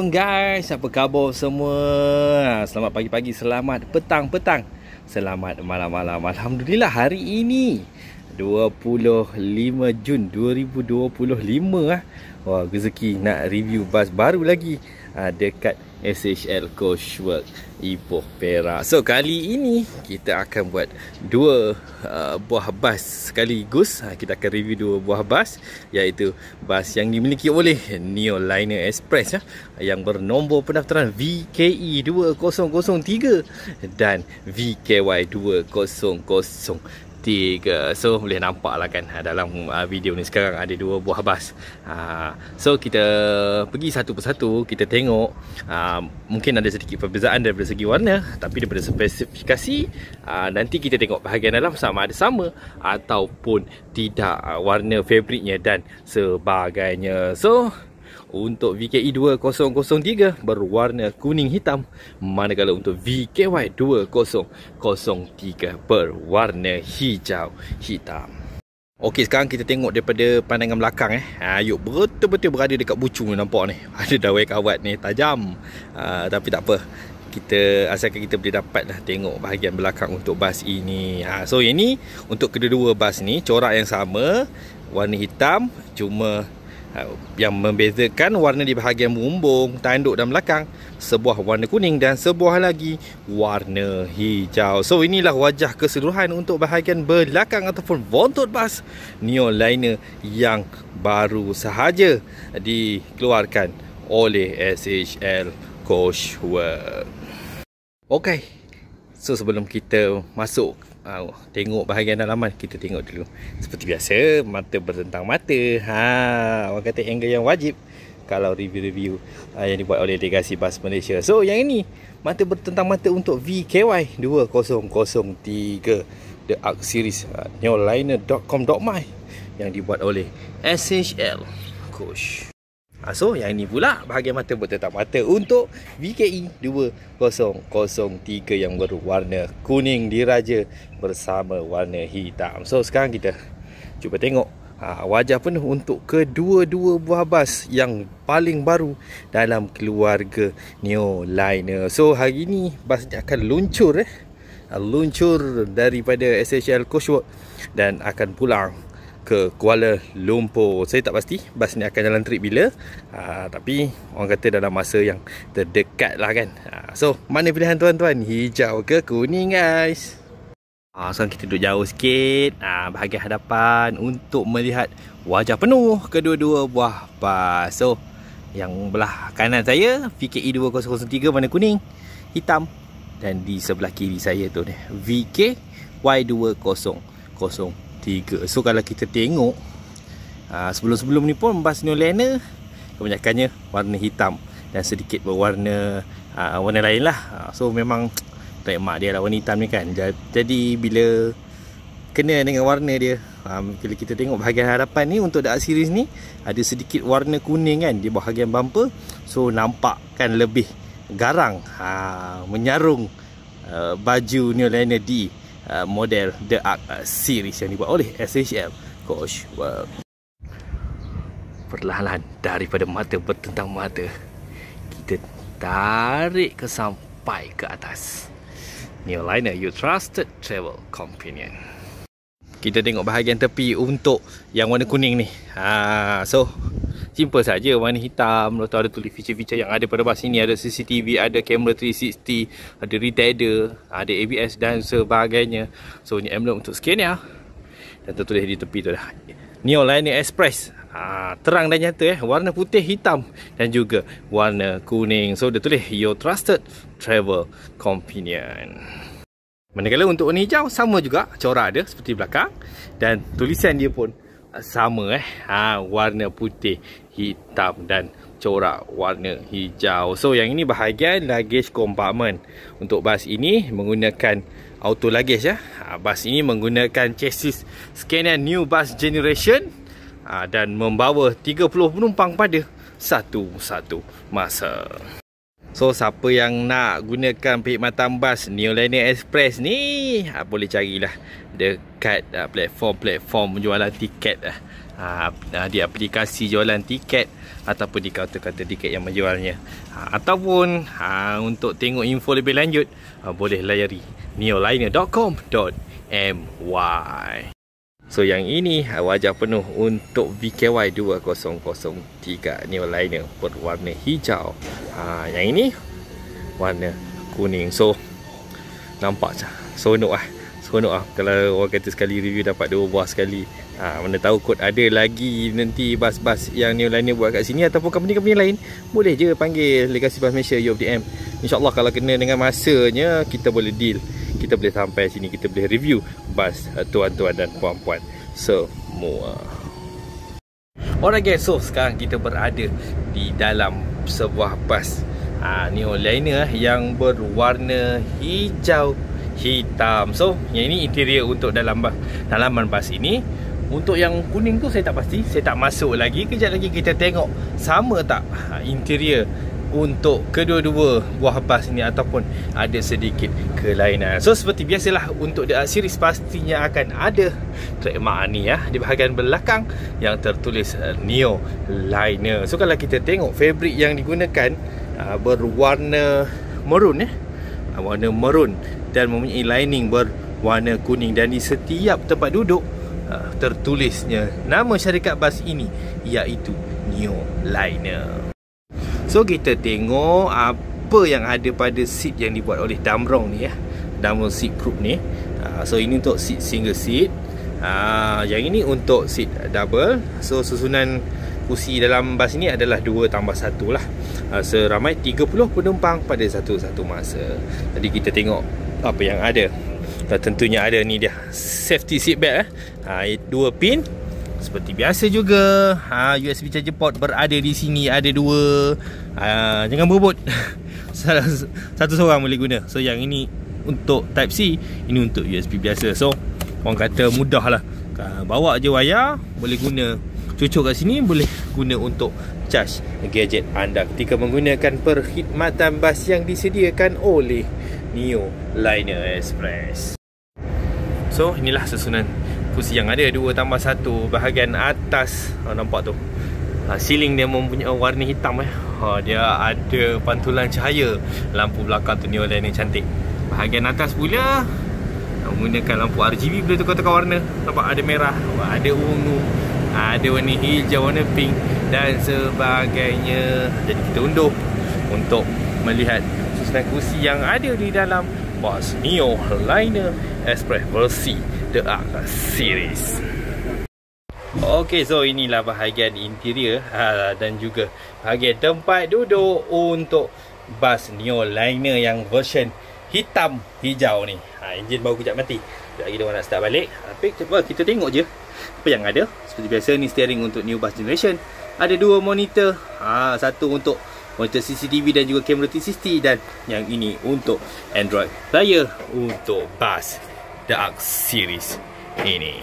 Assalamualaikum guys, apa khabar semua? Selamat pagi-pagi, selamat petang-petang, selamat malam-malam. Alhamdulillah hari ini 25 Jun 2025 Wah, rezeki nak review bas baru lagi dekat SHL Coachwork Ipoh Perak. So kali ini kita akan buat dua buah bas sekaligus. Kita akan review dua buah bas, iaitu bas yang dimiliki oleh Neoliner Express yang bernombor pendaftaran VKE 2003 dan VKY 2003. So boleh nampak lah kan dalam video ni sekarang ada dua buah bas. So kita pergi satu persatu, kita tengok. Mungkin ada sedikit perbezaan daripada segi warna, tapi daripada spesifikasi nanti kita tengok bahagian dalam sama ada sama ataupun tidak, warna fabriknya dan sebagainya. So untuk VKE 2003 berwarna kuning hitam, manakala untuk VKY 2003 berwarna hijau hitam. Okey, sekarang kita tengok daripada pandangan belakang Yuk, betul-betul berada dekat bucu ni, nampak ni. Ada dawai kawat ni tajam. Tapi tak apa. Asalkan kita boleh dapat lah tengok bahagian belakang untuk bas ini. So yang ni untuk kedua-dua bas ni corak yang sama, warna hitam, cuma yang membezakan warna di bahagian bumbung, tanduk dan belakang, sebuah warna kuning dan sebuah lagi warna hijau. So inilah wajah keseluruhan untuk bahagian belakang ataupun bontot bas Neoliner yang baru sahaja dikeluarkan oleh SHL Coachwork. Okey, so sebelum kita masuk tengok bahagian dalaman, kita tengok dulu seperti biasa, mata bertentang mata. Orang kata angle yang wajib kalau review-review yang dibuat oleh Legasi Bas Malaysia. So yang ini mata bertentang mata untuk VKY 2003 The Arc Series neoliner.com.my yang dibuat oleh SHL Coach. So yang ini pula bahagian mata bertentang mata untuk VKE 2003 yang berwarna kuning diraja bersama warna hitam. So sekarang kita cuba tengok wajah penuh untuk kedua-dua buah bas yang paling baru dalam keluarga Neoliner. So hari ini bas ni akan luncur daripada SHL Coachwork dan akan pulang ke Kuala Lumpur. Saya tak pasti bas ni akan jalan trip bila, tapi orang kata dalam masa yang terdekat lah kan. So mana pilihan tuan-tuan, hijau ke kuning guys? Sekarang kita duduk jauh sikit bahagian hadapan untuk melihat wajah penuh kedua-dua buah bas. So yang belah kanan saya VKE 2003 warna kuning hitam, dan di sebelah kiri saya tu ni VKY 2003. So kalau kita tengok sebelum-sebelum ni pun bas Neoliner kebanyakannya warna hitam dan sedikit berwarna warna lain lah. So memang trademark dia lah warna hitam ni kan. Jadi bila kena dengan warna dia, bila kita tengok bahagian hadapan ni untuk The Arc Series ni ada sedikit warna kuning kan di bahagian bumper. So nampak kan lebih garang, menyarung baju Neoliner di model The Arc Series yang dibuat oleh SHL Coachwork. Perlahan-lahan daripada mata bertentang mata, kita tarik ke sampai ke atas. Neoliner, your trusted travel companion. Kita tengok bahagian tepi untuk yang warna kuning ni. So simple saja, warna hitam. Lepas tu ada tulis feature-feature yang ada pada bas ini. Ada CCTV, ada kamera 360, ada retarder, ada ABS dan sebagainya. So ni emblem untuk Scania. Dan tertulis di tepi tu dah Neoliner Express. Terang dan nyata warna putih, hitam dan juga warna kuning. So dia tulis your trusted travel companion. Manakala untuk warna hijau sama juga, corak dia seperti belakang dan tulisan dia pun sama warna putih, hitam dan corak warna hijau. So yang ini bahagian luggage compartment. Untuk bas ini menggunakan auto luggage Bas ini menggunakan chassis Scania New Bus Generation dan membawa 30 penumpang pada satu masa. So siapa yang nak gunakan perkhidmatan bas Neoliner Express ni boleh carilah dekat platform-platform penjualan tiket di aplikasi jualan tiket ataupun di kaunter-kaunter tiket yang menjualnya. Ataupun untuk tengok info lebih lanjut, boleh layari neoliner.com.my. So yang ini wajah penuh untuk VKY 2003 Neoliner berwarna hijau. Yang ini warna kuning. So nampak seronok lah. Seronok lah kalau orang kata sekali review dapat 2 buah sekali. Mana tahu kot ada lagi nanti bas-bas yang Neoliner buat kat sini, ataupun company-company lain, boleh je panggil Legasi Bas Malaysia UOF-DM. InsyaAllah kalau kena dengan masanya, kita boleh deal. Kita boleh sampai sini, kita boleh review bas tuan-tuan dan puan-puan semua. Alright guys, so sekarang kita berada di dalam sebuah bas Neoliner yang berwarna hijau hitam. So yang ini interior untuk dalaman bas ini. Untuk yang kuning tu saya tak pasti, saya tak masuk lagi. Kejap lagi kita tengok sama tak interior untuk kedua-dua buah bas ni, ataupun ada sedikit kelainan. So seperti biasalah, untuk The Art Series pastinya akan ada trademark ni di bahagian belakang yang tertulis Neoliner. So kalau kita tengok fabric yang digunakan berwarna maroon warna maroon, dan mempunyai lining berwarna kuning, dan di setiap tempat duduk tertulisnya nama syarikat bas ini, iaitu Neoliner. So kita tengok apa yang ada pada seat yang dibuat oleh Damrong ni Damrong Seat Group ni. So ini untuk seat single seat, yang ini untuk seat double. So susunan kursi dalam bas ini adalah 2 tambah 1 lah. Seramai 30 penumpang pada satu masa. Jadi kita tengok apa yang ada. Tentunya ada ni dia safety seat belt 2 pin. Seperti biasa juga, USB charger port berada di sini, ada 2. Jangan berebut. Satu seorang boleh guna. So yang ini untuk Type C, ini untuk USB biasa. So orang kata mudah lah, bawa je wayar, boleh guna, cucuk kat sini, boleh guna untuk charge gadget anda ketika menggunakan perkhidmatan bas yang disediakan oleh Neoliner Express. So inilah susunan kursi yang ada, 2 tambah 1. Bahagian atas, nampak tu, ceiling dia mempunyai warna hitam dia ada pantulan cahaya. Lampu belakang tu Neoliner cantik. Bahagian atas pula menggunakan lampu RGB, boleh tukar-tukar warna. Nampak ada merah, ada ungu, ada warna hijau, warna pink dan sebagainya. Jadi kita unduh untuk melihat susunan kursi yang ada di dalam bas Neoliner Express versi The Art Series. Okey, so inilah bahagian interior dan juga bahagian tempat duduk untuk bas Neoliner yang version hitam hijau ni. Enjin baru kejap mati. Sekejap lagi dia orang nak start balik. Tapi cuba kita tengok je apa yang ada. Seperti biasa ni steering untuk new bus generation. Ada 2 monitor. Satu untuk monitor CCTV dan juga kamera 360, dan yang ini untuk Android player untuk bas The Art Series ini.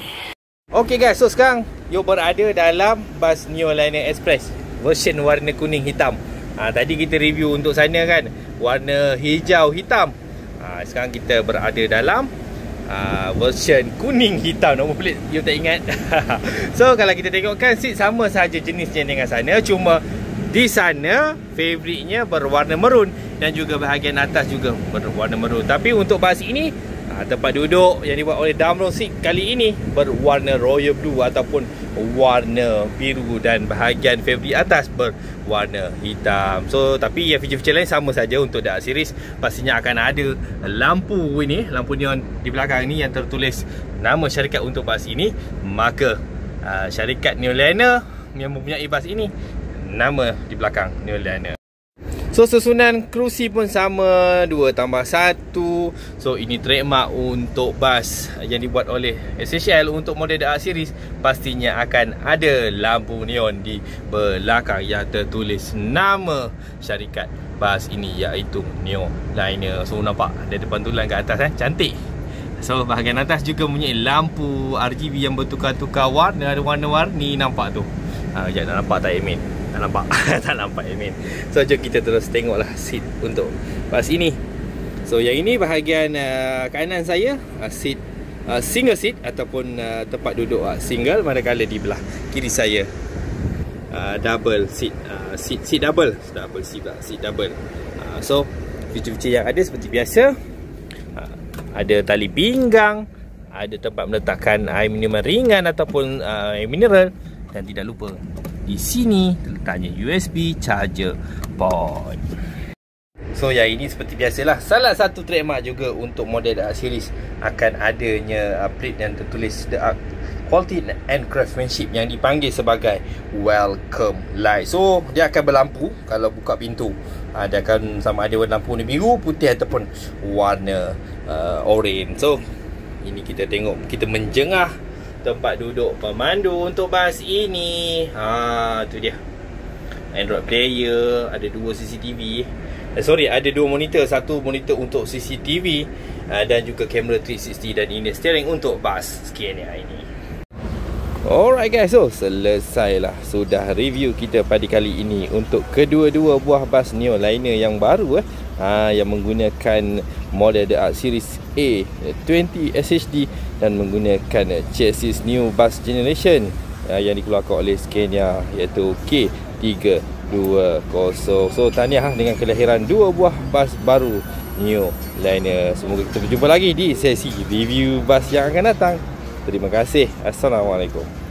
Okey guys, so sekarang you berada dalam bas Neoliner Express version warna kuning hitam. Tadi kita review untuk sana kan, warna hijau hitam. Sekarang kita berada dalam version kuning hitam. Nombor plate you tak ingat. So kalau kita tengokkan, seat sama saja jenisnya dengan sana, cuma di sana fabriknya berwarna maroon dan juga bahagian atas juga berwarna maroon. Tapi untuk bas ini, tempat duduk yang dibuat oleh Damrong Seat kali ini berwarna royal blue ataupun warna biru, dan bahagian fabrik atas berwarna hitam. So tapi yang feature-feature lain sama saja untuk The Art Series. Pastinya akan ada lampu ini, lampu neon di belakang ini yang tertulis nama syarikat untuk bas ini. Maka syarikat Neoliner yang mempunyai bas ini, nama di belakang Neoliner. So susunan kerusi pun sama, 2 tambah 1. So ini trademark untuk bas yang dibuat oleh SHL untuk model The Art Series. Pastinya akan ada lampu neon di belakang yang tertulis nama syarikat bas ini, iaitu Neoliner. So nampak ada pantulan kat atas cantik. So bahagian atas juga mempunyai lampu RGB yang bertukar-tukar warna, ada warna-warni, nampak tu. Sekejap, nak nampak tak Emin? Tak nampak. Tak nampak Emin. So jom kita terus tengoklah seat untuk bas ini. So yang ini bahagian kanan saya, seat single seat ataupun tempat duduk single, manakala di belah kiri saya double seat, seat double seat double. So feature-feature yang ada seperti biasa, ada tali pinggang, ada tempat meletakkan air minuman ringan ataupun air mineral, dan tidak lupa di sini terletaknya USB charger port. So yang ini seperti biasalah, salah satu trademark juga untuk model The Arc series akan adanya plate yang tertulis The Arc Quality and Craftsmanship yang dipanggil sebagai Welcome Light. So dia akan berlampu kalau buka pintu. Dia akan sama ada warna lampu biru, putih ataupun warna orange. So ini kita tengok, kita menjengah tempat duduk pemandu untuk bas ini. Tu dia. Android player, ada 2 CCTV. Ada 2 monitor, satu monitor untuk CCTV dan juga kamera 360, dan ini steering untuk bas Scania ini. Alright guys, so selesailah sudah review kita pada kali ini untuk kedua-dua buah bas Neoliner yang baru yang menggunakan model The Arc Series A20 SHD dan menggunakan chassis new bus generation yang dikeluarkan oleh Scania, iaitu K320. So tahniah dengan kelahiran 2 buah bas baru Neoliner. Semoga kita berjumpa lagi di sesi review bas yang akan datang. Terima kasih. Assalamualaikum.